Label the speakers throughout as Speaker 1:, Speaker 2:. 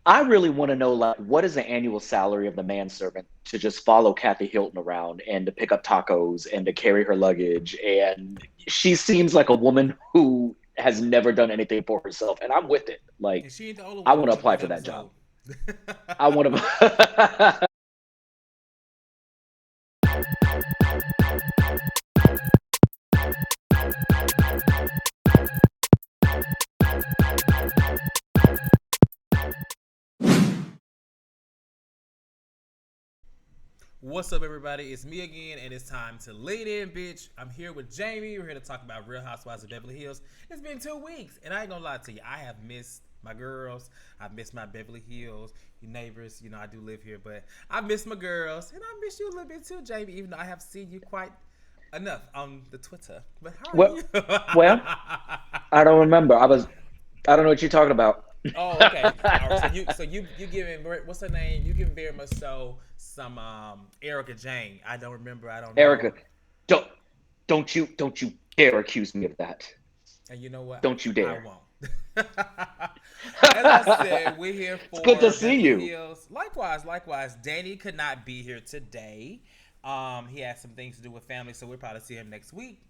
Speaker 1: I really want to know, like, what is the annual salary of the manservant to just follow Kathy Hilton around and to pick up tacos and to carry her luggage? And she seems like a woman who has never done anything for herself, and I'm with it. Like,
Speaker 2: And she ain't the only
Speaker 1: I
Speaker 2: one
Speaker 1: want to
Speaker 2: on
Speaker 1: apply
Speaker 2: this
Speaker 1: for that job.
Speaker 2: episode.
Speaker 1: I want to.
Speaker 2: What's up, everybody? It's me again, and it's time to lean in, bitch. I'm here with Jamie. We're here to talk about Real Housewives of Beverly Hills. It's been 2 weeks, and I ain't gonna lie to you. I have missed my girls. I've missed my Beverly Hills, you neighbors. You know, I do live here, but I miss my girls, and I miss you a little bit too, Jamie. Even though I have seen you quite enough on the Twitter. But how are
Speaker 1: well,
Speaker 2: you?
Speaker 1: well, I don't remember. I don't know what you're talking about.
Speaker 2: Oh, okay. All right. So you giving what's her name? You giving very much so some Erika Jayne. I don't remember. I don't
Speaker 1: Erica,
Speaker 2: know.
Speaker 1: don't don't you dare accuse me of that.
Speaker 2: And you know what?
Speaker 1: Don't you
Speaker 2: I
Speaker 1: dare.
Speaker 2: won't. As I said, we're here
Speaker 1: It's good to
Speaker 2: for
Speaker 1: see
Speaker 2: Beverly
Speaker 1: you.
Speaker 2: Hills. Likewise. Danny could not be here today. He had some things to do with family, so we'll probably see him next week.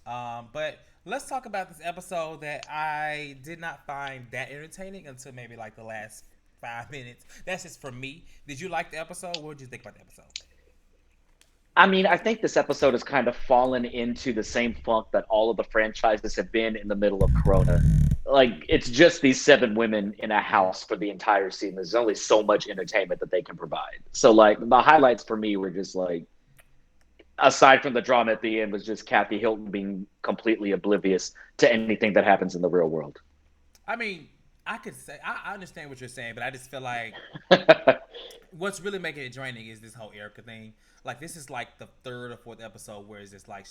Speaker 2: But let's talk about this episode that I did not find that entertaining until maybe like the last 5 minutes. That's just for me. Did you like the episode? What did you think about the episode?
Speaker 1: I mean, I think this episode has kind of fallen into the same funk that all of the franchises have been in the middle of Corona. Like, it's just these seven women in a house for the entire season. There's only so much entertainment that they can provide. So, like, the highlights for me were just like, aside from the drama at the end, was just Kathy Hilton being completely oblivious to anything that happens in the real world.
Speaker 2: I mean, I could say I understand what you're saying, but I just feel like what's really making it draining is this whole Erica thing. Like this is like the third or fourth episode where it's just like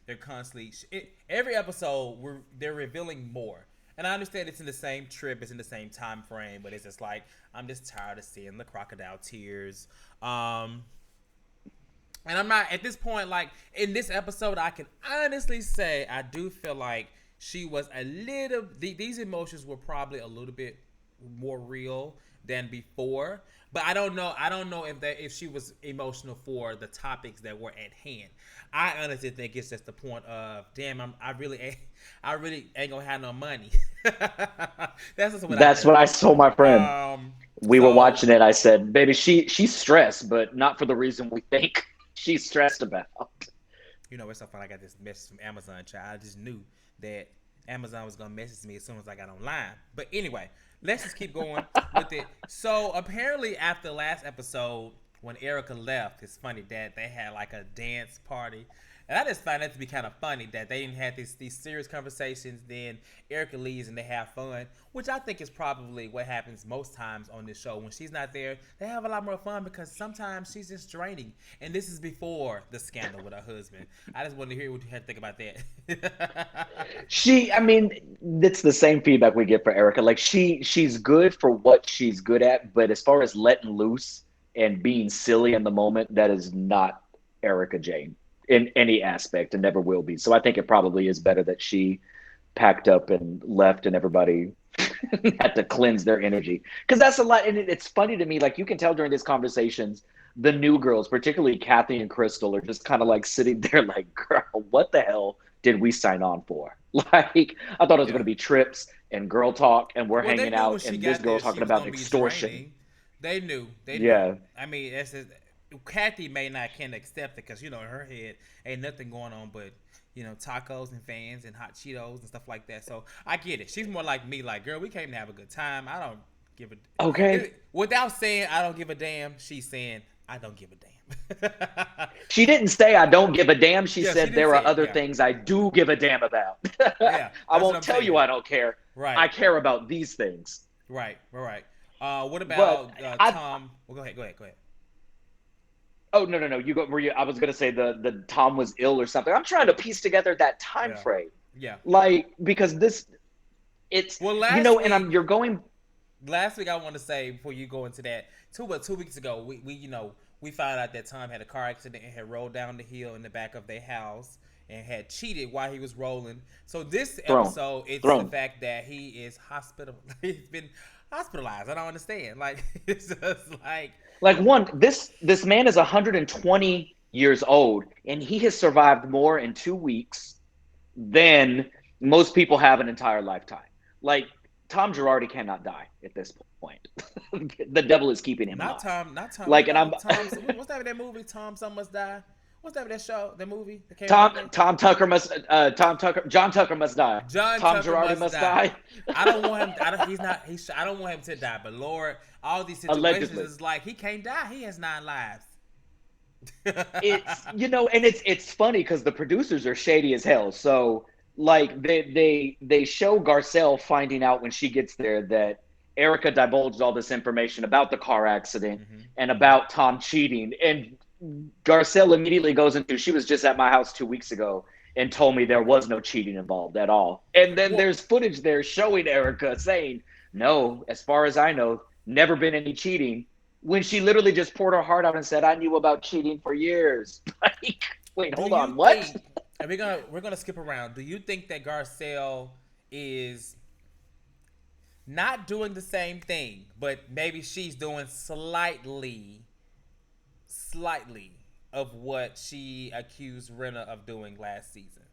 Speaker 2: they're constantly every episode they're revealing more. And I understand it's in the same trip, it's in the same time frame, but it's just like I'm just tired of seeing the crocodile tears. Um, and I'm not at this point like in this episode. I can honestly say I do feel like she was a little. These emotions were probably a little bit more real than before. But I don't know. I don't know if she was emotional for the topics that were at hand. I honestly think it's just the point of damn. I really ain't gonna have no money. That's just what I
Speaker 1: That's
Speaker 2: think.
Speaker 1: what I told my friend. We were
Speaker 2: So
Speaker 1: watching it. I said, "Baby, she's stressed, but not for the reason we think she's stressed about."
Speaker 2: you know, it's so funny. I got this message from Amazon, child. I just knew that Amazon was gonna message me as soon as I got online. But anyway, let's just keep going with it. So apparently, after the last episode, when Erica left, it's funny that they had like a dance party. And I just find that to be kind of funny that they didn't have these serious conversations. Then Erica leaves and they have fun, which I think is probably what happens most times on this show. When she's not there, they have a lot more fun because sometimes she's just draining. And this is before the scandal with her husband. I just wanted to hear what you had to think about that.
Speaker 1: I mean, it's the same feedback we get for Erica. Like she's good for what she's good at, but as far as letting loose and being silly in the moment, that is not Erica Jane in any aspect and never will be. So I think it probably is better that she packed up and left and everybody had to cleanse their energy. Because that's a lot. And it's funny to me, like you can tell during these conversations, the new girls, particularly Kathy and Crystal, are just kind of like sitting there like, girl, what the hell did we sign on for? Like, I thought it was going
Speaker 2: Yeah.
Speaker 1: to be trips and girl talk, and we're
Speaker 2: Well, they
Speaker 1: hanging
Speaker 2: knew when
Speaker 1: out,
Speaker 2: she
Speaker 1: and this
Speaker 2: got
Speaker 1: girl
Speaker 2: there she
Speaker 1: talking
Speaker 2: was
Speaker 1: about
Speaker 2: gonna be
Speaker 1: extortion.
Speaker 2: draining. They knew. They knew.
Speaker 1: Yeah.
Speaker 2: I mean, that's just, Kathy may not can accept it because you know in her head ain't nothing going on but tacos and fans and hot Cheetos and stuff like that. So I get it. She's more like me. Like, girl, we came to have a good time. I don't give a
Speaker 1: Okay.
Speaker 2: without saying I don't give a damn. She's saying I don't give a damn.
Speaker 1: She didn't say I don't give a damn. She
Speaker 2: Yeah, she
Speaker 1: said
Speaker 2: didn't
Speaker 1: there
Speaker 2: say
Speaker 1: are
Speaker 2: it.
Speaker 1: other
Speaker 2: Yeah,
Speaker 1: things I do give a damn about.
Speaker 2: yeah.
Speaker 1: I
Speaker 2: That's what
Speaker 1: won't
Speaker 2: I'm
Speaker 1: tell you
Speaker 2: saying.
Speaker 1: I don't care.
Speaker 2: Right,
Speaker 1: I care about these things.
Speaker 2: right. What
Speaker 1: But
Speaker 2: about
Speaker 1: I
Speaker 2: Tom? Well, go ahead.
Speaker 1: oh no, you go were you I was gonna say the Tom was ill or something. I'm trying to piece together that time
Speaker 2: Yeah,
Speaker 1: frame.
Speaker 2: yeah.
Speaker 1: Like because this it's
Speaker 2: Well, last
Speaker 1: and I'm
Speaker 2: week,
Speaker 1: you're going
Speaker 2: I want to say before you go into that, 2 weeks ago, we found out that Tom had a car accident and had rolled down the hill in the back of their house, and had cheated while he was rolling. So this
Speaker 1: Throne,
Speaker 2: episode, it's the
Speaker 1: throne.
Speaker 2: fact that he is hospital. He's been hospitalized. I don't understand. Like it's just like
Speaker 1: Like one, this man is 120 years old, and he has survived more in 2 weeks than most people have an entire lifetime. Like Tom Girardi cannot die at this point. The devil is keeping him
Speaker 2: not
Speaker 1: alive.
Speaker 2: Tom, not Tom.
Speaker 1: Like,
Speaker 2: What
Speaker 1: and I'm
Speaker 2: Tom? What's that? That movie? Tom, some must die. What's that? That show? That movie that came
Speaker 1: Tom
Speaker 2: out there?
Speaker 1: Tom Tucker must Tom Tucker John Tucker must die.
Speaker 2: John
Speaker 1: Tom
Speaker 2: Tucker
Speaker 1: Girardi
Speaker 2: must
Speaker 1: must
Speaker 2: die.
Speaker 1: die.
Speaker 2: I don't want him. I don't. He's not. He's. I don't want him to die. But Lord, all these situations
Speaker 1: Allegedly.
Speaker 2: is like he can't die. He has 9 lives.
Speaker 1: It's and it's funny because the producers are shady as hell. So like they show Garcelle finding out when she gets there that Erika divulged all this information about the car accident and about Tom cheating, and Garcelle immediately goes into, she was just at my house 2 weeks ago and told me there was no cheating involved at all. And then
Speaker 2: Well,
Speaker 1: there's footage there showing Erika saying, no, as far as I know, never been any cheating, when she literally just poured her heart out and said, I knew about cheating for years. Like, wait,
Speaker 2: do
Speaker 1: hold
Speaker 2: you
Speaker 1: on, what?
Speaker 2: think? And we're gonna skip around. Do you think that Garcelle is not doing the same thing, but maybe she's doing slightly of what she accused Renna of doing last season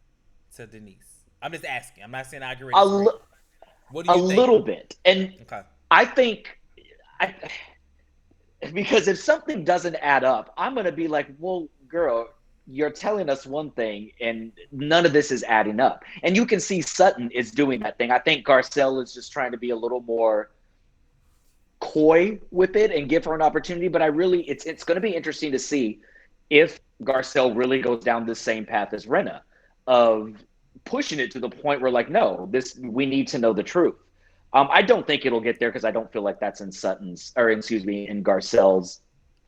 Speaker 2: to Denise? I'm just asking. I'm not saying I agree or
Speaker 1: A,
Speaker 2: disagree.
Speaker 1: li-
Speaker 2: What do
Speaker 1: a
Speaker 2: you think?
Speaker 1: little bit. And
Speaker 2: Okay.
Speaker 1: I think, I, because if something doesn't add up, I'm going to be like, well, girl, you're telling us one thing and none of this is adding up. And you can see Sutton is doing that thing. I think Garcelle is just trying to be a little more coy with it and give her an opportunity. But it's going to be interesting to see if Garcelle really goes down the same path as Renna of pushing it to the point where, like, no, this, we need to know the truth. I don't think it'll get there because I don't feel like that's in Sutton's, or excuse me, in Garcelle's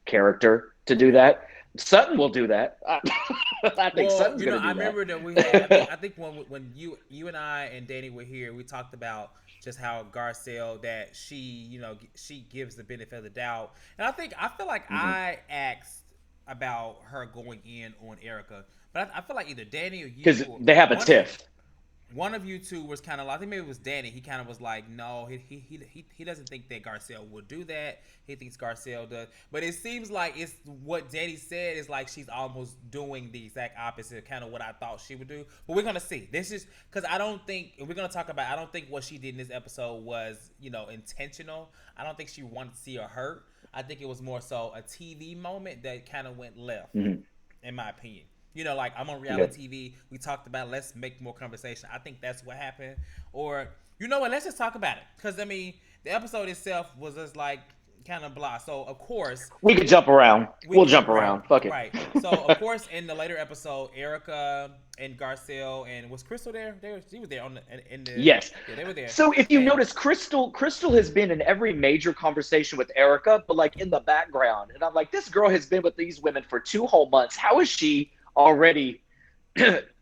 Speaker 1: character to do
Speaker 2: Okay.
Speaker 1: that. Sutton will do that. I think
Speaker 2: Well,
Speaker 1: Sutton's going to
Speaker 2: I
Speaker 1: do
Speaker 2: remember
Speaker 1: that.
Speaker 2: that we had. I think when you and I and Danny were here, we talked about just how Garcelle that she gives the benefit of the doubt, and I feel like I asked about her going in on Erica, but I feel like either Danny or you
Speaker 1: Because
Speaker 2: or
Speaker 1: they have a
Speaker 2: one of
Speaker 1: tiff.
Speaker 2: one of you two was kind of like, I think maybe it was Danny. He kind of was like, no, he doesn't think that Garcelle would do that. He thinks Garcelle does. But it seems like it's what Danny said is like she's almost doing the exact opposite of kind of what I thought she would do. But we're going to see. This is because I don't think, we're going to talk about, I don't think what she did in this episode was, intentional. I don't think she wanted to see her hurt. I think it was more so a TV moment that kind of went left,
Speaker 1: Mm-hmm.
Speaker 2: in my opinion. Like I'm on
Speaker 1: Yeah.
Speaker 2: reality TV. We talked about let's make more conversation. I think that's what happened. Or you know what? Let's just talk about it. Because I mean, the episode itself was just like kind of blah. So of course
Speaker 1: We could jump around.
Speaker 2: we
Speaker 1: We'll
Speaker 2: can
Speaker 1: jump
Speaker 2: jump around.
Speaker 1: around. Fuck it.
Speaker 2: Right. So of course in the later episode, Erica and Garcelle and was Crystal there? She was there on in the
Speaker 1: Yes.
Speaker 2: yeah, they were there.
Speaker 1: So if you
Speaker 2: And
Speaker 1: notice, Crystal has been in every major conversation with Erica, but like in the background. And I'm like, this girl has been with these women for 2 whole months. How is she already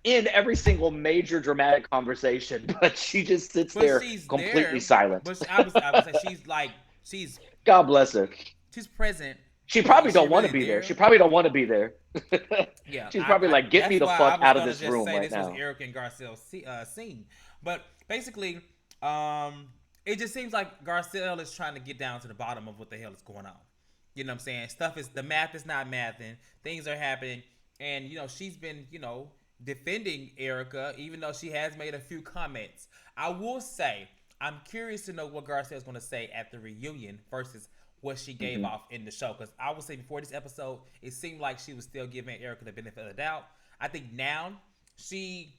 Speaker 1: in every single major dramatic conversation? But she just sits
Speaker 2: but
Speaker 1: there
Speaker 2: she's
Speaker 1: completely
Speaker 2: there.
Speaker 1: silent.
Speaker 2: But I would say she's like she's
Speaker 1: God bless her.
Speaker 2: she's present.
Speaker 1: She
Speaker 2: But
Speaker 1: probably
Speaker 2: is she
Speaker 1: don't want to
Speaker 2: really
Speaker 1: be there.
Speaker 2: there?
Speaker 1: She probably don't want to be there.
Speaker 2: Yeah,
Speaker 1: She's probably like, get me
Speaker 2: that's
Speaker 1: the
Speaker 2: why I
Speaker 1: fuck
Speaker 2: was
Speaker 1: out of
Speaker 2: gonna
Speaker 1: this
Speaker 2: just
Speaker 1: room
Speaker 2: say
Speaker 1: right
Speaker 2: this was
Speaker 1: now.
Speaker 2: Eric and Garcelle's scene, but basically, it just seems like Garcelle is trying to get down to the bottom of what the hell is going on. You know what I'm saying? The math is not mathing. Things are happening, and she's been defending Erica, even though she has made a few comments. I will say I'm curious to know what Garcelle is going to say at the reunion versus what she gave
Speaker 1: Mm-hmm.
Speaker 2: off in the show. Because I would say before this episode, it seemed like she was still giving Erica the benefit of the doubt. I think now she,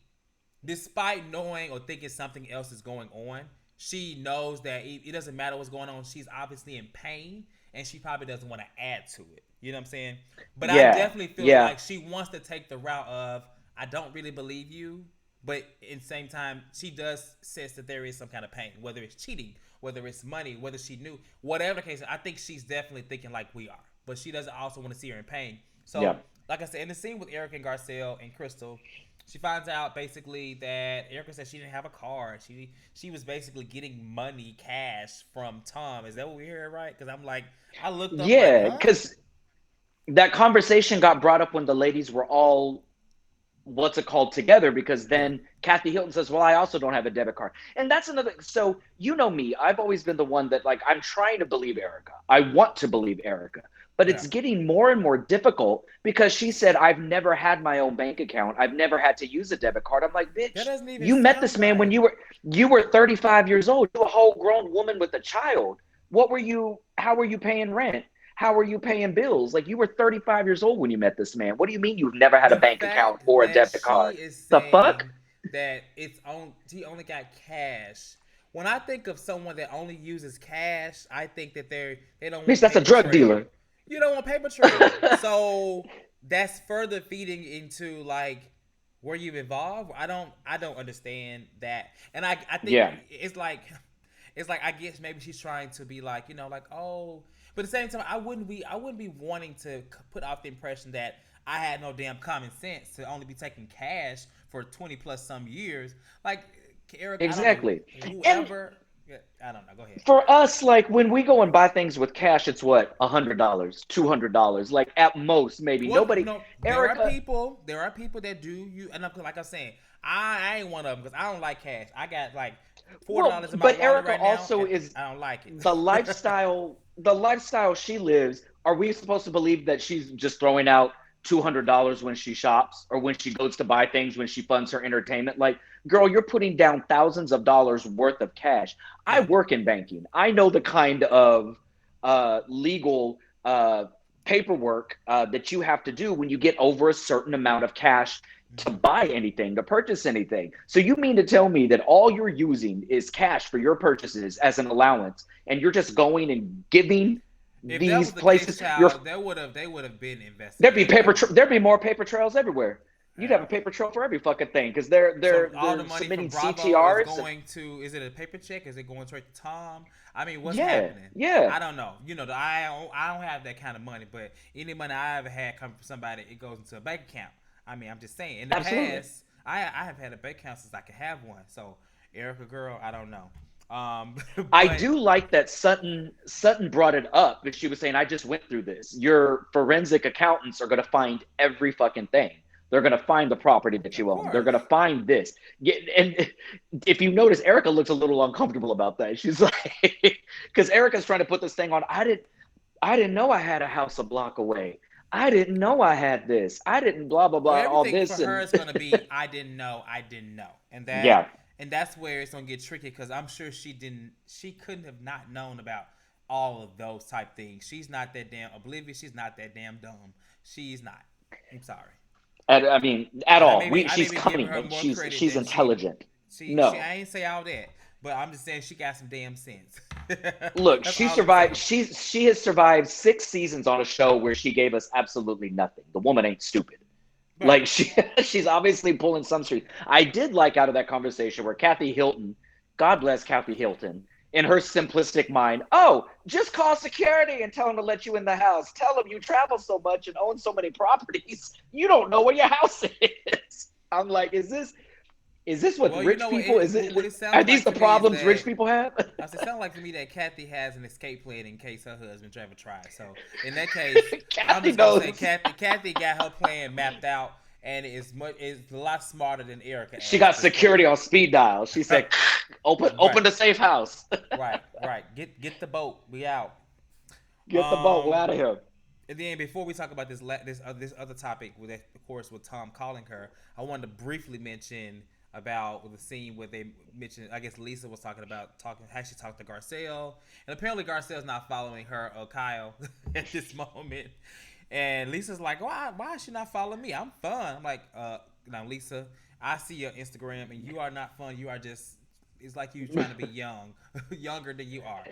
Speaker 2: despite knowing or thinking something else is going on, she knows that it doesn't matter what's going on. She's obviously in pain, and she probably doesn't want to add to it. You know what I'm saying? But I
Speaker 1: Yeah.
Speaker 2: definitely feel
Speaker 1: Yeah.
Speaker 2: like she wants to take the route of, I don't really believe you, but in the same time, she does sense that there is some kind of pain, whether it's cheating, whether it's money, whether she knew, whatever the case. I think she's definitely thinking like we are, but she doesn't also want to see her in pain. So,
Speaker 1: Yeah.
Speaker 2: like I said, in the scene with Eric and Garcelle and Crystal, she finds out basically that Erica said she didn't have a car. She was basically getting money, cash from Tom. Is that what we hear right? Because I'm like, I looked up like,
Speaker 1: Yeah.
Speaker 2: huh?
Speaker 1: Because that conversation got brought up when the ladies were all what's it called together, because then Kathy Hilton says, well, I also don't have a debit card. And that's another. So, you know me, I've always been the one that, like, I'm trying to believe Erika. I want to believe Erika. But
Speaker 2: Yeah.
Speaker 1: it's getting more and more difficult because she said, I've never had my own bank account. I've never had to use a debit card. I'm like,
Speaker 2: That
Speaker 1: bitch,
Speaker 2: doesn't even
Speaker 1: you met
Speaker 2: sound
Speaker 1: this man when
Speaker 2: right.
Speaker 1: you were 35 years old. You're a whole grown woman with a child. How were you paying rent? How are you paying bills? Like, you were 35 years old when you met this man. What do you mean you've never had a
Speaker 2: The
Speaker 1: bank account
Speaker 2: fact
Speaker 1: or a
Speaker 2: that
Speaker 1: debit
Speaker 2: she
Speaker 1: card?
Speaker 2: is
Speaker 1: The fuck?
Speaker 2: saying that he only got cash. When I think of someone that only uses cash, I think that they don't
Speaker 1: Bitch,
Speaker 2: want
Speaker 1: that's a
Speaker 2: paper
Speaker 1: drug
Speaker 2: trail.
Speaker 1: dealer.
Speaker 2: You don't want paper trail. So that's further feeding into like where you evolve. I don't understand that. And I think
Speaker 1: Yeah,
Speaker 2: it's like I guess maybe she's trying to be like, like, oh, but at the same time I wouldn't be wanting to put off the impression that I had no damn common sense to only be taking cash for 20 plus some years. Like, Eric, I don't know,
Speaker 1: exactly. And
Speaker 2: whoever, yeah, I don't know, go ahead.
Speaker 1: for us, like, when we go and buy things with cash, it's what, $100, $200, like, at most, maybe.
Speaker 2: Well,
Speaker 1: Nobody,
Speaker 2: no,
Speaker 1: Erika.
Speaker 2: there are people that do you, and like I'm saying, I ain't one of them because I don't like cash. I got like
Speaker 1: Well,
Speaker 2: $4 in my
Speaker 1: but
Speaker 2: wallet
Speaker 1: Erika
Speaker 2: right now,
Speaker 1: also
Speaker 2: and
Speaker 1: is
Speaker 2: I don't like
Speaker 1: the
Speaker 2: it.
Speaker 1: lifestyle she lives. Are we supposed to believe that she's just throwing out $200 when she shops or when she goes to buy things, when she funds her entertainment? Like, girl, you're putting down thousands of dollars worth of cash. I
Speaker 2: Yeah,
Speaker 1: work in banking. I know the kind of legal paperwork that you have to do when you get over a certain amount of cash to
Speaker 2: hmm,
Speaker 1: buy anything, to purchase anything. So you mean to tell me that all you're using is cash for your purchases as an allowance, and you're just going and giving
Speaker 2: if that
Speaker 1: these
Speaker 2: was the case,
Speaker 1: places your
Speaker 2: child, they would have been investigated. I mean,
Speaker 1: there'd be more paper trails everywhere. You'd have
Speaker 2: yeah.
Speaker 1: a paper trail for every fucking thing because they're
Speaker 2: So
Speaker 1: they're
Speaker 2: all the
Speaker 1: they're
Speaker 2: money from
Speaker 1: submitting
Speaker 2: Bravo is
Speaker 1: CTRs.
Speaker 2: going to, is it a paper check? Is it going straight to Tom? I mean, what's
Speaker 1: Yeah,
Speaker 2: happening?
Speaker 1: yeah,
Speaker 2: I don't know. I don't have that kind of money, but any money I ever had come from somebody, it goes into a bank account. I mean, I'm just saying. In the
Speaker 1: absolutely.
Speaker 2: past, I have had a bank account since I could have one. So, Erica, girl, I don't know.
Speaker 1: I
Speaker 2: But
Speaker 1: do like that Sutton brought it up, but she was saying, I just went through this. Your forensic accountants are going to find every fucking thing. They're going to find the property that
Speaker 2: of
Speaker 1: you own. They're going
Speaker 2: course,
Speaker 1: to find this. And if you notice, Erica looks a little uncomfortable about that. She's like, because Erica's trying to put this thing on. I didn't know I had a house a block away. I didn't know I had this. I didn't blah blah
Speaker 2: well,
Speaker 1: blah all
Speaker 2: everything for
Speaker 1: this
Speaker 2: her
Speaker 1: and
Speaker 2: is gonna be I didn't know,
Speaker 1: yeah,
Speaker 2: and that's where it's gonna get tricky because I'm sure she couldn't have not known about all of those type things. She's not that damn oblivious. She's not that damn dumb. She's not. I'm sorry.
Speaker 1: I mean at
Speaker 2: I
Speaker 1: all.
Speaker 2: may be I may
Speaker 1: She's
Speaker 2: be giving
Speaker 1: cunning
Speaker 2: her
Speaker 1: and
Speaker 2: more
Speaker 1: she's
Speaker 2: credit
Speaker 1: she's
Speaker 2: than she
Speaker 1: intelligent.
Speaker 2: she
Speaker 1: No,
Speaker 2: I ain't say all that, but I'm just saying she got some damn sense.
Speaker 1: look,
Speaker 2: That's
Speaker 1: she
Speaker 2: all I'm
Speaker 1: survived.
Speaker 2: saying.
Speaker 1: She has survived 6 seasons on a show where she gave us absolutely nothing. The woman ain't stupid.
Speaker 2: Right.
Speaker 1: Like she's obviously pulling some street. I did like out of that conversation where Kathy Hilton, God bless Kathy Hilton, in her simplistic mind, oh, just call security and tell them to let you in the house. Tell them you travel so much and own so many properties, you don't know where your house is. I'm like, is this what
Speaker 2: Well, you
Speaker 1: rich
Speaker 2: know what
Speaker 1: people?
Speaker 2: it
Speaker 1: Is
Speaker 2: what
Speaker 1: it?
Speaker 2: it
Speaker 1: Are
Speaker 2: sounds
Speaker 1: these
Speaker 2: like
Speaker 1: the
Speaker 2: to me is
Speaker 1: problems rich
Speaker 2: that
Speaker 1: people have?
Speaker 2: it sounds like to me that Kathy has an escape plan in case her husband ever tries. So in that case, I'm
Speaker 1: Kathy
Speaker 2: just gonna say
Speaker 1: knows.
Speaker 2: Kathy got her plan mapped out and is a lot smarter than Erica
Speaker 1: She
Speaker 2: as
Speaker 1: got
Speaker 2: for sure.
Speaker 1: security on speed dial. She said, open
Speaker 2: Right,
Speaker 1: the safe house.
Speaker 2: right. Get the boat. We out.
Speaker 1: Get the boat. We're
Speaker 2: Um,
Speaker 1: out of here.
Speaker 2: and then before we talk about this other topic, with of course with Tom calling her, I wanted to briefly mention about the scene where they mentioned. I guess Lisa was talking about talking. How she talked to Garcelle, and apparently Garcelle's not following her or Kyle at this moment. And Lisa's like, why is she not following me? I'm fun. I'm like, now Lisa, I see your Instagram, and you are not fun. You are just. It's like you trying to be young, younger than you are.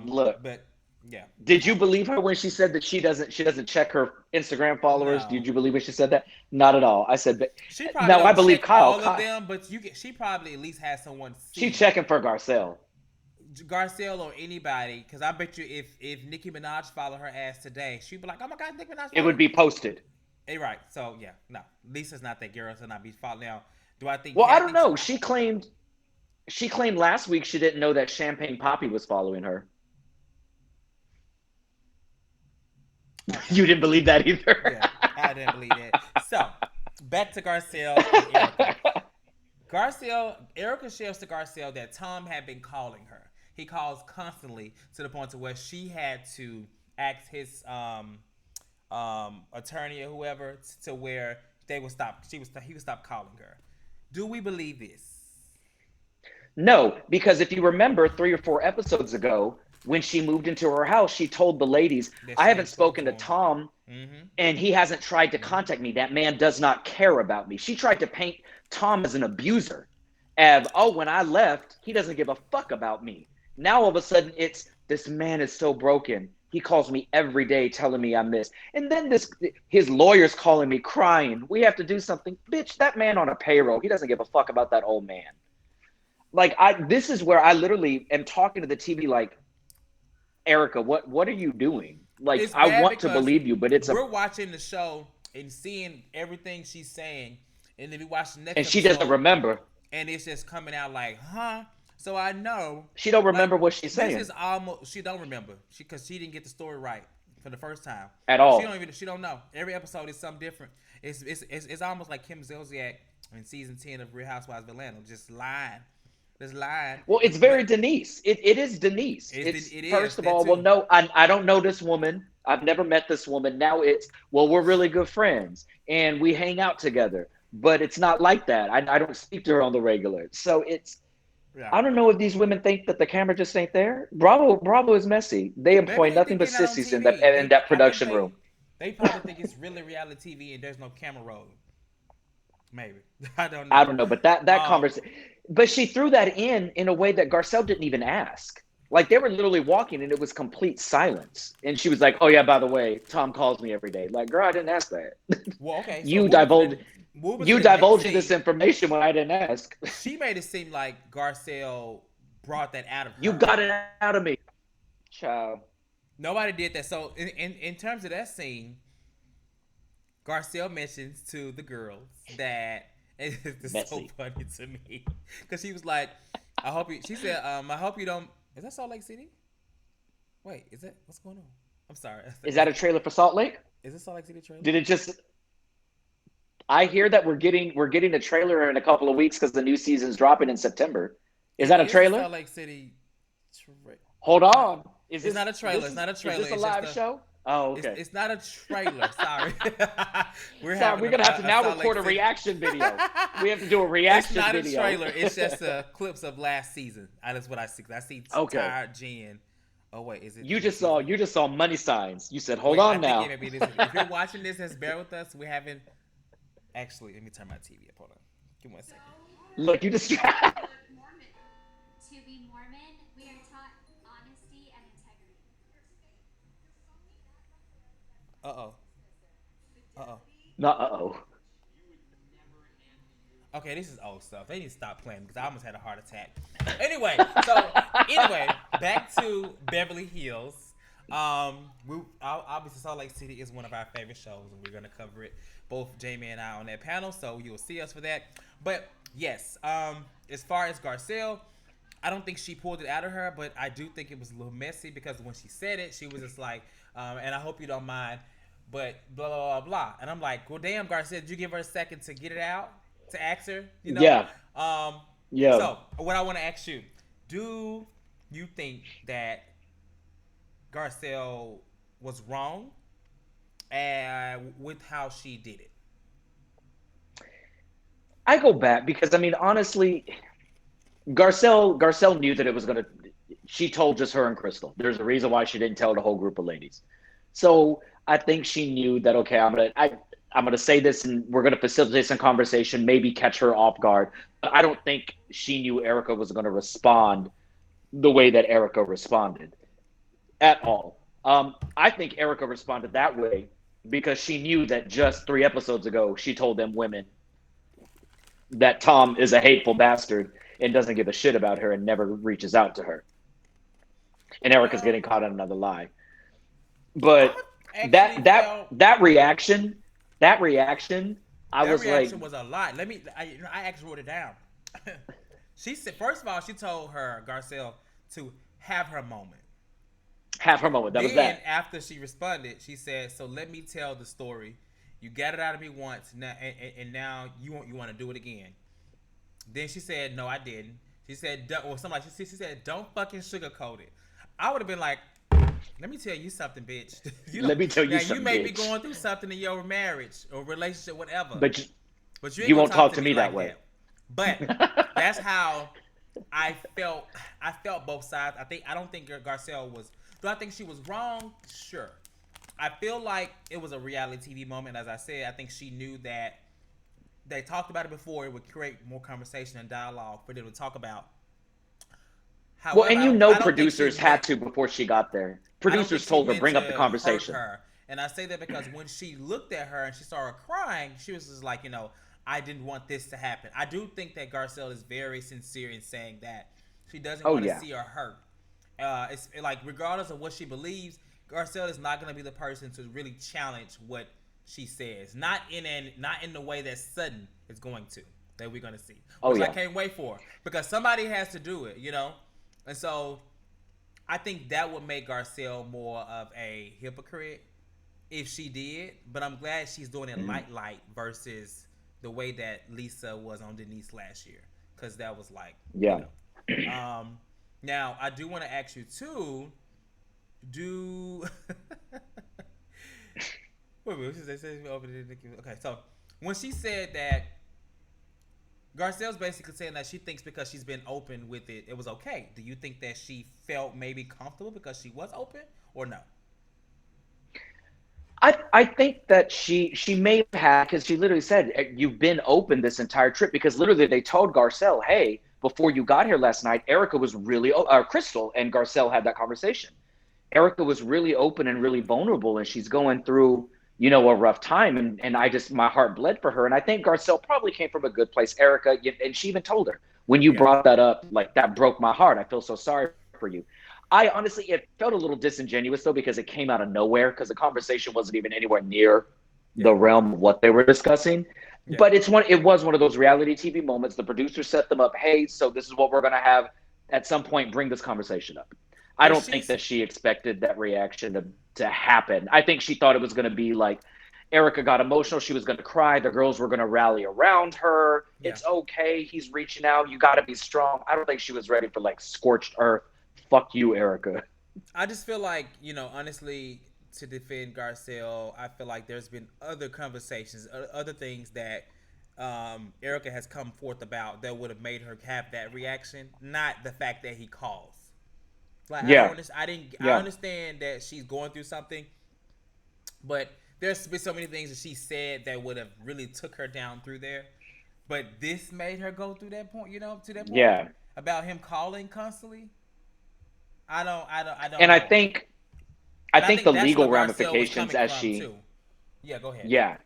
Speaker 1: Look,
Speaker 2: But yeah,
Speaker 1: did you believe her when she said that she doesn't check her Instagram followers? Did
Speaker 2: no.
Speaker 1: you believe when she said that? Not at all. I said,
Speaker 2: She probably
Speaker 1: no, I
Speaker 2: don't
Speaker 1: believe
Speaker 2: check
Speaker 1: Kyle.
Speaker 2: all of
Speaker 1: Kyle,
Speaker 2: them, but she probably at least has someone
Speaker 1: she
Speaker 2: see
Speaker 1: checking for Garcelle.
Speaker 2: Garcelle or anybody. Because I bet you if Nicki Minaj followed her ass today, she'd be like, "Oh my God, Nicki Minaj
Speaker 1: It
Speaker 2: followed
Speaker 1: would
Speaker 2: me."
Speaker 1: be posted.
Speaker 2: Hey, right. So yeah, no, Lisa's not that girl to not be followed. Now, do I think
Speaker 1: Well, I don't
Speaker 2: Kathy?
Speaker 1: know. She claimed last week she didn't know that Champagne Poppy was following her.
Speaker 2: Okay,
Speaker 1: You didn't believe that either.
Speaker 2: yeah, I didn't believe that. So, back to Garcelle and Erika. Erika shares to Garcelle that Tom had been calling her. He calls constantly to the point to where she had to ask his attorney or whoever to where they would stop. He would stop calling her. Do we believe this?
Speaker 1: No, because if you remember 3 or 4 episodes ago, when she moved into her house, she told the ladies,
Speaker 2: That
Speaker 1: I
Speaker 2: she
Speaker 1: haven't
Speaker 2: ain't spoken
Speaker 1: spoken
Speaker 2: to
Speaker 1: to
Speaker 2: him.
Speaker 1: Tom
Speaker 2: Mm-hmm.
Speaker 1: and he hasn't tried to
Speaker 2: Mm-hmm.
Speaker 1: contact me. That man does not care about me. She tried to paint Tom as an abuser. Of, oh, when I left, he doesn't give a fuck about me. Now all of a sudden it's this man is so broken. He calls me every day telling me I miss. And then this his lawyer's calling me crying. We have to do something. Bitch, that man on a payroll. He doesn't give a fuck about that old man. Like I this is where I literally am talking to the TV like, Erika, what are you doing? Like
Speaker 2: It's
Speaker 1: I
Speaker 2: bad
Speaker 1: want to
Speaker 2: because
Speaker 1: believe you, but it's a
Speaker 2: we're watching the show and seeing everything she's saying, and then we watch the next
Speaker 1: and she doesn't
Speaker 2: episode
Speaker 1: remember.
Speaker 2: and it's just coming out like, huh? So I know,
Speaker 1: She don't
Speaker 2: like,
Speaker 1: remember what she's
Speaker 2: this
Speaker 1: saying
Speaker 2: is almost she don't remember because she didn't get the story right for the first time.
Speaker 1: at
Speaker 2: She
Speaker 1: all.
Speaker 2: don't she don't know. Every episode is something different. It's almost like Kim Zolciak in season 10 of Real Housewives of Atlanta, just lying.
Speaker 1: Well, it's
Speaker 2: But
Speaker 1: very Denise. It is Denise. It's
Speaker 2: it is
Speaker 1: first of
Speaker 2: that
Speaker 1: all, well,
Speaker 2: too.
Speaker 1: no, I don't know this woman. I've never met this woman. Now it's, well, we're really good friends and we hang out together. But it's not like that. I don't speak to her on the regular. So it's,
Speaker 2: Yeah.
Speaker 1: I don't know if these women think that the camera just ain't there. Bravo is messy. They
Speaker 2: Maybe
Speaker 1: employ
Speaker 2: they
Speaker 1: nothing
Speaker 2: think
Speaker 1: but
Speaker 2: they're not on
Speaker 1: sissies
Speaker 2: TV.
Speaker 1: in that
Speaker 2: I think
Speaker 1: production room.
Speaker 2: they probably think it's really reality TV and there's no camera roll. Maybe I don't
Speaker 1: I
Speaker 2: know.
Speaker 1: don't know, but that
Speaker 2: Um,
Speaker 1: conversation, but she threw that in a way that Garcelle didn't even ask. Like they were literally walking, and it was complete silence. And she was like, "Oh yeah, by the way, Tom calls me every day." Like, girl, I didn't ask that.
Speaker 2: well, okay. So
Speaker 1: you divulged
Speaker 2: moving to
Speaker 1: you
Speaker 2: the next
Speaker 1: divulged this
Speaker 2: scene.
Speaker 1: information when I didn't ask.
Speaker 2: She made it seem like Garcelle brought that out of
Speaker 1: You
Speaker 2: her.
Speaker 1: got it out of me, child.
Speaker 2: Nobody did that. So in terms of that scene, Garcelle mentions to the girls that it's so
Speaker 1: Messy.
Speaker 2: funny to me because she was like, "I hope you." She said, "I hope you don't." Is that Salt Lake City? Wait, is that what's going on? I'm sorry.
Speaker 1: Is that a trailer for Salt Lake?
Speaker 2: Is this Salt Lake City trailer?
Speaker 1: Did it just? I hear that we're getting a trailer in a couple of weeks because the new season's dropping in September. Is
Speaker 2: It
Speaker 1: that a
Speaker 2: is a
Speaker 1: trailer?
Speaker 2: Salt Lake City.
Speaker 1: Hold
Speaker 2: It's not.
Speaker 1: on. Is
Speaker 2: It's not a trailer.
Speaker 1: this
Speaker 2: It's not a
Speaker 1: is
Speaker 2: trailer.
Speaker 1: this a
Speaker 2: It's just
Speaker 1: live
Speaker 2: a.
Speaker 1: show? Oh, okay.
Speaker 2: It's not a trailer. Sorry, we're
Speaker 1: Sorry,
Speaker 2: having
Speaker 1: we're gonna have to
Speaker 2: a
Speaker 1: now
Speaker 2: Salt Lake
Speaker 1: record a
Speaker 2: City.
Speaker 1: reaction video. We have to do a
Speaker 2: It's
Speaker 1: reaction
Speaker 2: not a
Speaker 1: video.
Speaker 2: trailer. It's just clips of last season. That's what I see. I see
Speaker 1: Okay.
Speaker 2: Tired Jen. Oh wait, is it
Speaker 1: You
Speaker 2: this
Speaker 1: just saw
Speaker 2: season?
Speaker 1: you just saw money signs. You said, "Hold
Speaker 2: Wait, I
Speaker 1: on
Speaker 2: think it
Speaker 1: now."
Speaker 2: may be this. If you're watching this, just bear with us. We haven't actually. Let me turn my TV up. Hold on. Give me one second.
Speaker 1: Look, you just
Speaker 3: To be Mormon, we are taught honesty and integrity.
Speaker 2: Uh oh. Uh oh.
Speaker 1: no. Uh-oh.
Speaker 2: Okay, this is old stuff. They need to stop playing because I almost had a heart attack. Anyway, back to Beverly Hills. Obviously Salt Lake City is one of our favorite shows, and we're gonna cover it. Both Jamie and I on that panel, so you'll see us for that. But yes, as far as Garcelle, I don't think she pulled it out of her, but I do think it was a little messy because when she said it, she was just like, and I hope you don't mind, but blah blah blah blah. And I'm like, well, damn, Garcelle, did you give her a second to get it out, to ask her, you know?
Speaker 1: Yeah.
Speaker 2: Um,
Speaker 1: Yeah.
Speaker 2: so what I want to ask you, do you think that Garcelle was wrong with how she did it?
Speaker 1: I go back because I mean, honestly, Garcelle knew that it was gonna. She told just her and Crystal. There's a reason why she didn't tell the whole group of ladies. So I think she knew that. Okay, I'm gonna say this, and we're gonna facilitate some conversation. Maybe catch her off guard. But I don't think she knew Erika was gonna respond the way that Erika responded at all. I think Erika responded that way because she knew that just 3 episodes ago she told them women that Tom is a hateful bastard and doesn't give a shit about her and never reaches out to her. And Erica's getting
Speaker 2: Um,
Speaker 1: caught on another lie.
Speaker 2: I
Speaker 1: But
Speaker 2: actually
Speaker 1: that that
Speaker 2: felt
Speaker 1: that reaction, that reaction, I
Speaker 2: that
Speaker 1: was like,
Speaker 2: reaction was a lot. I actually wrote it down. She said, first of all, she told her Garcelle to have her moment.
Speaker 1: have her moment. That was
Speaker 2: Then
Speaker 1: that.
Speaker 2: after she responded, she said, "So let me tell the story You got it out of me once, now, and now you want to do it again. Then she said, "No, I didn't." She said, or something like she said, "Don't fucking sugarcoat it." I would have been like, "Let me tell you something, bitch. You know,
Speaker 1: Let me tell you
Speaker 2: now you
Speaker 1: something,
Speaker 2: may be
Speaker 1: bitch.
Speaker 2: going through something in your marriage or relationship, whatever,
Speaker 1: But
Speaker 2: but you ain't
Speaker 1: you
Speaker 2: gonna
Speaker 1: won't
Speaker 2: talk
Speaker 1: talk
Speaker 2: to
Speaker 1: to
Speaker 2: me
Speaker 1: me that
Speaker 2: like
Speaker 1: way.
Speaker 2: that." But that's how I felt. I felt both sides. I don't think Garcelle was. Do I think she was wrong? Sure. I feel like it was a reality TV moment. As I said, I think she knew that they talked about it before. It would create more conversation and dialogue for them to talk about.
Speaker 1: Well,
Speaker 2: However,
Speaker 1: and you
Speaker 2: I
Speaker 1: know
Speaker 2: don't think she
Speaker 1: producers
Speaker 2: meant
Speaker 1: had to before she got there.
Speaker 2: I don't think
Speaker 1: Producers
Speaker 2: she
Speaker 1: told her,
Speaker 2: meant
Speaker 1: bring up the
Speaker 2: to hurt
Speaker 1: conversation.
Speaker 2: her. And I say that because when she looked at her and she saw her crying, she was just like, I didn't want this to happen. I do think that Garcelle is very sincere in saying that she doesn't
Speaker 1: Oh,
Speaker 2: want to
Speaker 1: yeah.
Speaker 2: see her hurt. It's like regardless of what she believes, Garcelle is not going to be the person to really challenge what she says. Not in the way that Sutton is going to, that we're going to see,
Speaker 1: Oh,
Speaker 2: which I
Speaker 1: yeah.
Speaker 2: can't wait for because somebody has to do it. And so I think that would make Garcelle more of a hypocrite if she did. But I'm glad she's doing it
Speaker 1: Mhm.
Speaker 2: light versus the way that Lisa was on Denise last year, because that was like, you
Speaker 1: Yeah.
Speaker 2: know. Now I do want to ask you too. Do wait, what did they say? Okay, so when she said that Garcelle's basically saying that she thinks because she's been open with it, it was okay. Do you think that she felt maybe comfortable because she was open, or no?
Speaker 1: I think that she may have had, because she literally said, you've been open this entire trip, because literally they told Garcelle, hey, before you got here last night, Erika was really Crystal and Garcelle had that conversation. Erika was really open and really vulnerable, and she's going through, a rough time, and I just, my heart bled for her. And I think Garcelle probably came from a good place. Erika, and she even told her, when you
Speaker 2: Yeah.
Speaker 1: brought that up, like, that broke my heart. I feel so sorry for you. I honestly, it felt a little disingenuous though, because it came out of nowhere, because the conversation wasn't even anywhere near
Speaker 2: Yeah.
Speaker 1: the realm of what they were discussing.
Speaker 2: Yeah.
Speaker 1: But it was one of those reality TV moments. The producer set them up. Hey, so this is what we're going to have at some point. Bring this conversation up. I
Speaker 2: But
Speaker 1: don't think
Speaker 2: she's
Speaker 1: that she expected that reaction to happen. I think she thought it was going to be like Erika got emotional. She was going to cry. The girls were going to rally around her.
Speaker 2: yeah.
Speaker 1: It's okay. He's reaching out. You got to be strong. I don't think she was ready for like scorched earth. Fuck you, Erika.
Speaker 2: I just feel like, honestly, to defend Garcelle, I feel like there's been other conversations, other things that Erica has come forth about that would have made her have that reaction, not the fact that he calls. Like I don't,
Speaker 1: Yeah.
Speaker 2: understand, I didn't, I
Speaker 1: Yeah.
Speaker 2: understand that she's going through something, but there's been so many things that she said that would have really took her down through there. But this made her go through that point, to that point
Speaker 1: Yeah.
Speaker 2: about him calling constantly. I don't
Speaker 1: And I
Speaker 2: know.
Speaker 1: think I
Speaker 2: And I
Speaker 1: think
Speaker 2: think
Speaker 1: the
Speaker 2: that's where
Speaker 1: legal
Speaker 2: Garcelle was
Speaker 1: ramifications
Speaker 2: coming
Speaker 1: as
Speaker 2: from
Speaker 1: she
Speaker 2: too. Yeah, go ahead.
Speaker 1: yeah.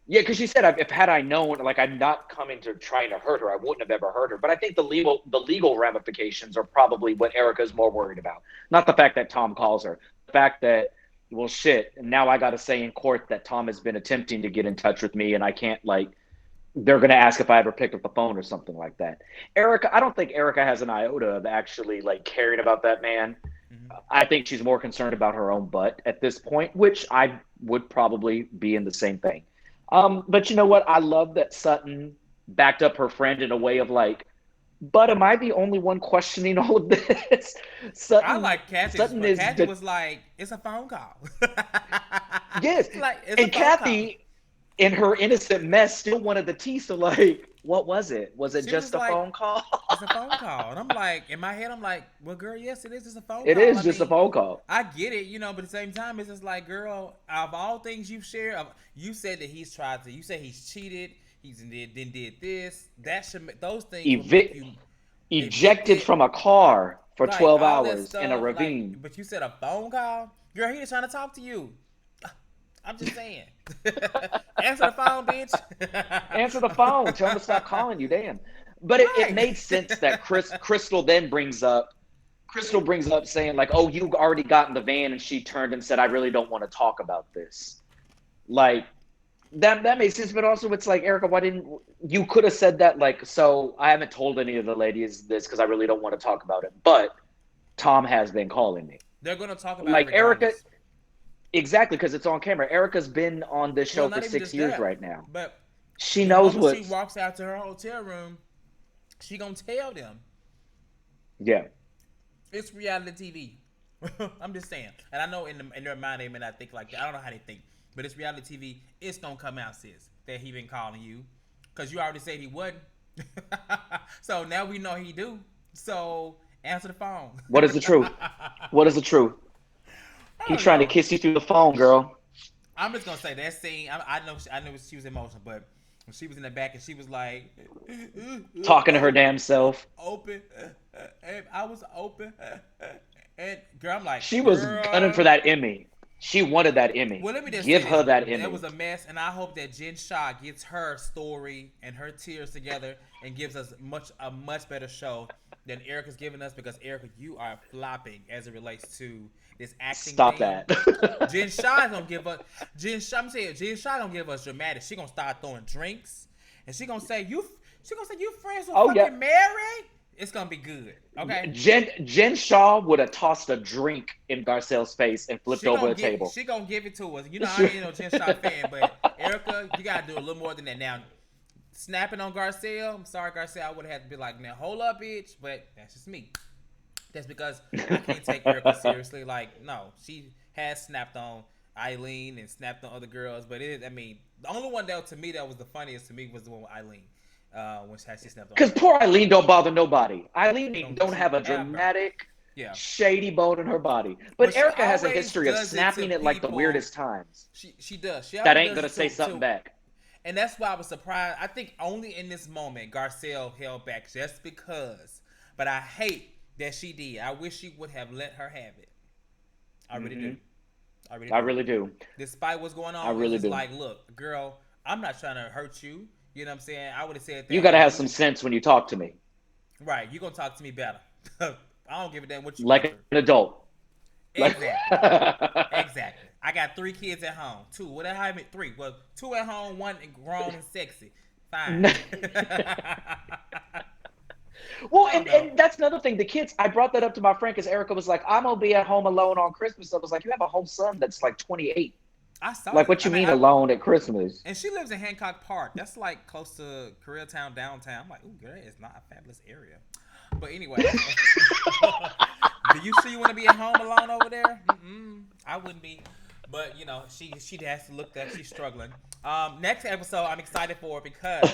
Speaker 1: Yeah, because she said, if had I known, like, I'm not coming to trying to hurt her, I wouldn't have ever hurt her. But I think the legal ramifications are probably what Erica's more worried about, not the fact that Tom calls her. The fact that, well, shit, now I got to say in court that Tom has been attempting to get in touch with me, and I can't, like, they're going to ask if I ever picked up the phone or something like that. Erika, I don't think Erika has an iota of actually like caring about that man.
Speaker 2: Mm-hmm.
Speaker 1: I think she's more concerned about her own butt at this point, which I would probably be in the same thing. But you know what? I love that Sutton backed up her friend in a way of like, but am I the only one questioning all of this?
Speaker 2: I
Speaker 1: Sutton
Speaker 2: like Kathy's
Speaker 1: Sutton
Speaker 2: response.
Speaker 1: is
Speaker 2: Kathy
Speaker 1: the
Speaker 2: was like, "It's a phone call."
Speaker 1: yes,
Speaker 2: Like it's a
Speaker 1: and
Speaker 2: phone call.
Speaker 1: Kathy in her innocent mess still wanted the tea. So like, what was it? Was it
Speaker 2: She was
Speaker 1: just
Speaker 2: just
Speaker 1: a
Speaker 2: like,
Speaker 1: phone call?
Speaker 2: "It's a phone call," and I'm like, in my head, I'm like, "Well, girl, yes, it is. It's a phone
Speaker 1: It
Speaker 2: call."
Speaker 1: is
Speaker 2: I
Speaker 1: just a
Speaker 2: mean,
Speaker 1: phone call.
Speaker 2: I get it, but at the same time, it's just like, girl, of all things you've shared, you said that he's tried to. You said he's cheated. He's did this. That should those things will make
Speaker 1: Evic-
Speaker 2: you
Speaker 1: ejected
Speaker 2: evicted.
Speaker 1: from a car for
Speaker 2: Like
Speaker 1: 12
Speaker 2: all that
Speaker 1: hours in a
Speaker 2: stuff, like,
Speaker 1: ravine.
Speaker 2: but you said a phone call, girl. He was trying to talk to you. I'm just saying. Answer the phone, bitch.
Speaker 1: Answer the phone. Tell him to stop calling you. Damn. But it
Speaker 2: Right.
Speaker 1: made sense that Crystal then brings up saying like, "Oh, you already got in the van," and she turned and said, "I really don't want to talk about this." Like that makes sense, but also it's like, Erika, why didn't you could have said that like, so I haven't told any of the ladies this because I really don't want to talk about it, but Tom has been calling me.
Speaker 2: They're gonna talk about it
Speaker 1: Like Erika,
Speaker 2: regardless.
Speaker 1: exactly, because it's on camera. Erica's been on this
Speaker 2: Well,
Speaker 1: show for
Speaker 2: not even
Speaker 1: 6 years
Speaker 2: that,
Speaker 1: right now.
Speaker 2: but
Speaker 1: She
Speaker 2: the
Speaker 1: knows
Speaker 2: moment she
Speaker 1: what's
Speaker 2: walks out to her hotel room, she gonna tell them
Speaker 1: yeah.
Speaker 2: it's reality TV. I'm just saying, and I know in their mind they may not think like that. I don't know how they think, but it's reality TV. It's gonna come out, sis, that he been calling you, cause you already said he wasn't. So now we know he do. So answer the phone.
Speaker 1: What is the truth? What is the truth?
Speaker 2: I
Speaker 1: He
Speaker 2: don't
Speaker 1: trying to
Speaker 2: know.
Speaker 1: kiss you through the phone, girl.
Speaker 2: I'm just gonna say that scene. I know she was emotional, but when she was in the back and she was like,
Speaker 1: Talking to her
Speaker 2: "Oh,
Speaker 1: damn self.
Speaker 2: open," and I was open, and girl, I'm like,
Speaker 1: She was gunning for
Speaker 2: girl.
Speaker 1: that Emmy. She wanted that Emmy.
Speaker 2: Well, let me just say
Speaker 1: Give
Speaker 2: this:
Speaker 1: her that
Speaker 2: that
Speaker 1: Emmy.
Speaker 2: was a mess, and I hope that Jen Shaw gets her story and her tears together and gives us a much better show than Erica's giving us. Because Erica, you are flopping as it relates to this acting
Speaker 1: Stop
Speaker 2: thing.
Speaker 1: that.
Speaker 2: Jen Shaw don't give us Jen. I'm saying Jen Shaw don't give us dramatic. She gonna start throwing drinks, and she gonna say you. She gonna say you friends with
Speaker 1: Oh yeah.
Speaker 2: fucking Mary. It's gonna be good. Okay.
Speaker 1: Jen Shaw would have tossed a drink in Garcelle's face and flipped over a table.
Speaker 2: She gonna give it to us. You know I ain't no Jen Shaw fan, but Erica, you gotta do a little more than that. Now, snapping on Garcelle, I'm sorry, Garcelle, I would have had to be like, now hold up, bitch. But that's just me. That's because I can't take Erica seriously. Like, no, she has snapped on Eileen and snapped on other girls, but I mean, the only one that to me that was the funniest to me was the one with Eileen. When she snapped on
Speaker 1: Because
Speaker 2: her.
Speaker 1: poor Eileen don't bother nobody. Eileen
Speaker 2: Don't
Speaker 1: don't
Speaker 2: she
Speaker 1: have a
Speaker 2: ever?
Speaker 1: dramatic,
Speaker 2: Yeah.
Speaker 1: shady bone in her body.
Speaker 2: But
Speaker 1: But
Speaker 2: she
Speaker 1: Erica has a
Speaker 2: always
Speaker 1: history of
Speaker 2: does it to
Speaker 1: snapping at like the
Speaker 2: people.
Speaker 1: weirdest times.
Speaker 2: She does. She
Speaker 1: That
Speaker 2: always
Speaker 1: ain't
Speaker 2: does
Speaker 1: gonna
Speaker 2: it
Speaker 1: say something
Speaker 2: to
Speaker 1: back.
Speaker 2: and that's why I was surprised. I think only in this moment Garcelle held back just because. But I hate that she did. I wish she would have let her have it. I really do.
Speaker 1: Hmm.
Speaker 2: I really
Speaker 1: I
Speaker 2: do.
Speaker 1: really do.
Speaker 2: Despite what's going
Speaker 1: I
Speaker 2: on, it's
Speaker 1: really
Speaker 2: just
Speaker 1: do.
Speaker 2: like, look, girl, I'm not trying to hurt you. You know what I'm saying? I would have said
Speaker 1: You
Speaker 2: that,
Speaker 1: gotta
Speaker 2: and
Speaker 1: have
Speaker 2: you
Speaker 1: some
Speaker 2: can
Speaker 1: sense when you talk to me,
Speaker 2: right. You gonna talk to me better. I don't give a damn what you
Speaker 1: like
Speaker 2: going
Speaker 1: an
Speaker 2: through.
Speaker 1: adult. Like.
Speaker 2: Exactly. Exactly. I got three kids at home. Two. What I have it three. Well, two at home, one grown and sexy. Fine.
Speaker 1: Well,
Speaker 2: I don't
Speaker 1: and,
Speaker 2: know.
Speaker 1: and that's another thing. The kids, I brought that up to my friend because Erica was like, I'm gonna be at home alone on Christmas. I was like, you have a whole son that's like 28.
Speaker 2: I saw
Speaker 1: Like,
Speaker 2: it.
Speaker 1: what
Speaker 2: I
Speaker 1: you
Speaker 2: mean,
Speaker 1: mean alone at Christmas?
Speaker 2: and she lives in Hancock Park. That's like close to Koreatown downtown. I'm like, ooh, girl, it's not a fabulous area. But anyway, do you sure you want to be at home alone over there? I wouldn't be. But you know, she has to look that she's struggling. Next episode, I'm excited for because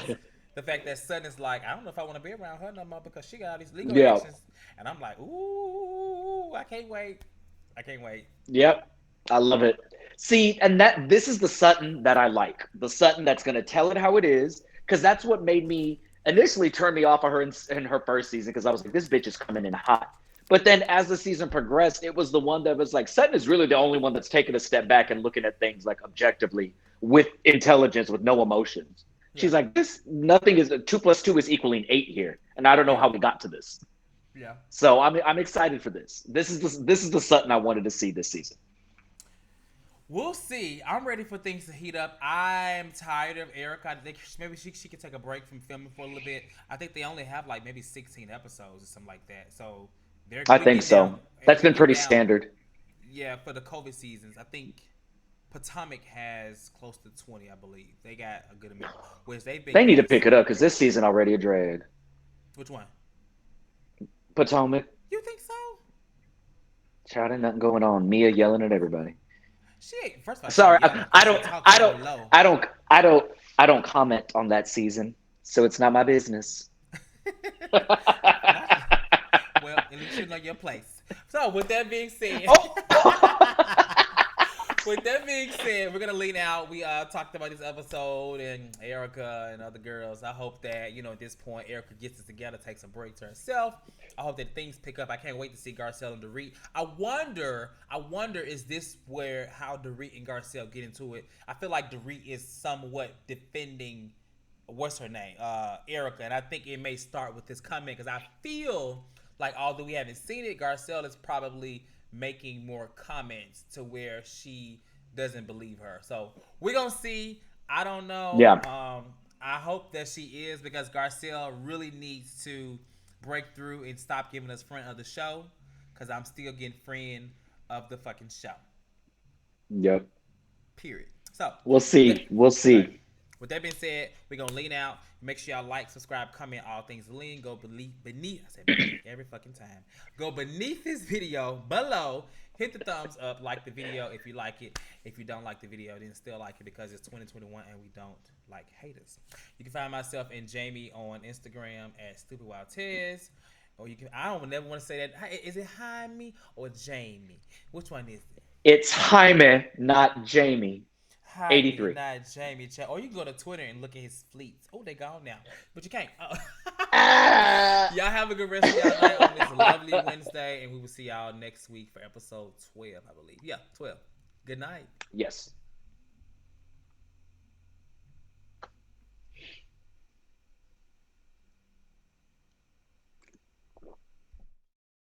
Speaker 2: the fact that Sutton is like, I don't know if I want to be around her no more because she got all these legal
Speaker 1: Yeah.
Speaker 2: actions, and I'm like, ooh, I can't wait. I can't wait.
Speaker 1: Yep. I love it. See, and that this is the Sutton that I like. The Sutton that's gonna tell it how it is, because that's what made me initially turn me off of her in her first season because I was like, this bitch is coming in hot. But then as the season progressed, it was the one that was like, Sutton is really the only one that's taken a step back and looking at things like objectively with intelligence, with no emotions.
Speaker 2: Yeah,
Speaker 1: She's like, this nothing is 2 plus 2 is equaling 8 here. And I don't know
Speaker 2: yeah,
Speaker 1: how we got to this.
Speaker 2: yeah.
Speaker 1: So I'm excited for this. This is the Sutton I wanted to see this season.
Speaker 2: We'll see. I'm ready for things to heat up. I'm tired of Erica. I think maybe she could take a break from filming for a little bit. I think they only have like maybe 16 episodes or something like that. So
Speaker 1: I
Speaker 2: we're
Speaker 1: think
Speaker 2: getting down.
Speaker 1: so. That's
Speaker 2: We're
Speaker 1: been
Speaker 2: getting
Speaker 1: pretty
Speaker 2: down.
Speaker 1: standard.
Speaker 2: Yeah, for the COVID seasons, I think Potomac has close to 20. I believe they got a good amount, which they've been
Speaker 1: They need to pick it
Speaker 2: canceling.
Speaker 1: up because this season already a drag.
Speaker 2: Which one?
Speaker 1: Potomac,
Speaker 2: You think so?
Speaker 1: child, ain't nothing going on. Mia yelling at everybody.
Speaker 2: She ain't. First of all, she
Speaker 1: Sorry,
Speaker 2: ain't yelling
Speaker 1: I
Speaker 2: because she
Speaker 1: don't,
Speaker 2: talks
Speaker 1: I
Speaker 2: so
Speaker 1: don't,
Speaker 2: low.
Speaker 1: I don't, I don't, I don't comment on that season, so it's not my business.
Speaker 2: Not, well, at least you know your place. So, with that being said,
Speaker 1: Oh,
Speaker 2: with that being said, we're gonna lean out. We talked about this episode and Erica and other girls. I hope that at this point Erica gets it together, takes a break to herself. I hope that things pick up. I can't wait to see Garcelle and Dorit. I wonder, is this where how Dorit and Garcelle get into it? I feel like Dorit is somewhat defending what's her name, Erica, and I think it may start with this comment because I feel like although we haven't seen it, Garcelle is probably making more comments to where she doesn't believe her. So we're gonna see. I don't know.
Speaker 1: yeah,
Speaker 2: I hope that she is because Garcelle really needs to break through and stop giving us friend of the show because I'm still getting friend of the fucking show.
Speaker 1: Yep.
Speaker 2: Period. So,
Speaker 1: We'll
Speaker 2: with that,
Speaker 1: see. We'll
Speaker 2: okay.
Speaker 1: see.
Speaker 2: With that being said, we're gonna lean out. Make sure y'all like, subscribe, comment, all things lean. Go beneath. I said beneath every fucking time. Go beneath this video below. Hit the thumbs up. Like the video if you like it. If you don't like the video, then still like it because it's 2021 and we don't like haters. You can find myself and Jamie on Instagram at Stupid Wild Tez. Or you can. I don't never want to say that. Is it Jaime or Jamie? Which one is it?
Speaker 1: It's Jaime, not Jamie.
Speaker 2: Jaime,
Speaker 1: 83.
Speaker 2: not Jamie. Or you can go to Twitter and look at his fleets. Oh, they gone now, but you can't.
Speaker 1: Ah!
Speaker 2: Y'all have a good rest of y'all night on this lovely Wednesday, and we will see y'all next week for episode 12, I believe. Yeah, 12. Good night.
Speaker 1: Yes.